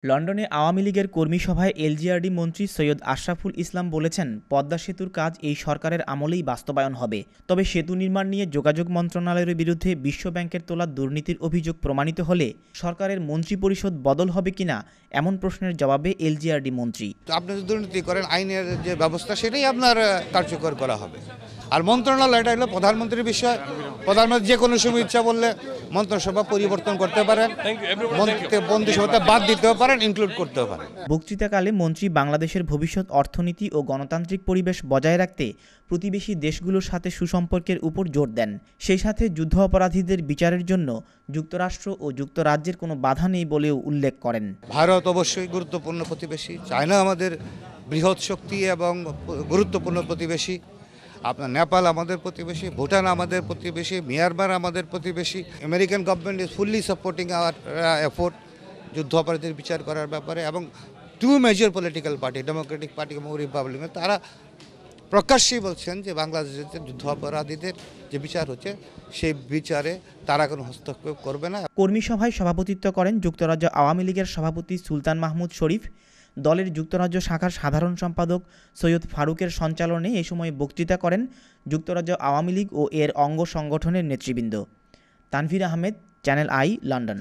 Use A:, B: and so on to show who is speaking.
A: লন্ডনে আওয়ামী লীগের কর্মী সভায় এলজিআরডি মন্ত্রী সৈয়দ আশরাফুল ইসলাম বলেছেন, পদ্মা সেতুর কাজ এই সরকারের আমলেই বাস্তবায়ন হবে। তবে সেতু নির্মাণ নিয়ে যোগাযোগ মন্ত্রণালয়ের বিরুদ্ধে বিশ্বব্যাংকের তোলা দুর্নীতির অভিযোগ প্রমাণিত হলে সরকারের মন্ত্রিপরিষদ বদল হবে কিনা এমন প্রশ্নের জবাবে এলজিআরডি মন্ত্রী,
B: আপনি যদি দুর্নীতি করেন, আইনের যে ব্যবস্থা সেটাই আপনার কার্যকর করা হবে। আর মন্ত্রণালয় এটা হলো প্রধানমন্ত্রীর বিষয়। প্রধানমন্ত্রী যে কোনো সময় ইচ্ছা বললে মন্ত্রিসভা পরিবর্তন করতে পারেন, মন্ত্রিসভাতে বাদ দিতেও পারেন, ইনক্লুড করতেও পারেন।
A: বক্তৃতাকালে মন্ত্রী বাংলাদেশের ভবিষ্যৎ অর্থনীতি ও গণতান্ত্রিক পরিবেশ বজায় রাখতে প্রতিবেশী দেশগুলোর সাথে সুসম্পর্কের উপর জোর দেন। সেই সাথে যুদ্ধ অপরাধীদের বিচারের জন্য যুক্তরাষ্ট্র ও যুক্তরাজ্যের কোনো বাধা নেই বলেও উল্লেখ করেন।
B: ভারত অবশ্যই গুরুত্বপূর্ণ প্রতিবেশী, চায়না আমাদের বৃহৎ শক্তি এবং গুরুত্বপূর্ণ প্রতিবেশী, আপনার নেপাল আমাদের প্রতিবেশী, ভুটান আমাদের প্রতিবেশী, মিয়ানমার আমাদের প্রতিবেশী। American government is fully supporting our effort যুদ্ধ অপরাধীদের বিচার করার ব্যাপারে। এবং two major political party, Democratic party এবং রিপাবলিকান, তারা প্রকাশ্যেই বলছেন যে বাংলাদেশের যুদ্ধ অপরাধীদের যে বিচার হচ্ছে সেই বিচারে তারা কোনো হস্তক্ষেপ করবে না।
A: কর্মী সভায় সভাপতিত্ব করেন যুক্তরাজ্য আওয়ামী লীগের সভাপতি সুলতান মাহমুদ শরীফ। দলের যুক্তরাজ্য শাখার সাধারণ সম্পাদক সৈয়দ ফারুকের সঞ্চালনে এ সময় বক্তৃতা করেন যুক্তরাজ্য আওয়ামী লীগ ও এর অঙ্গ সংগঠনের নেতৃবৃন্দ। Tanvir Ahmed, channel I, London.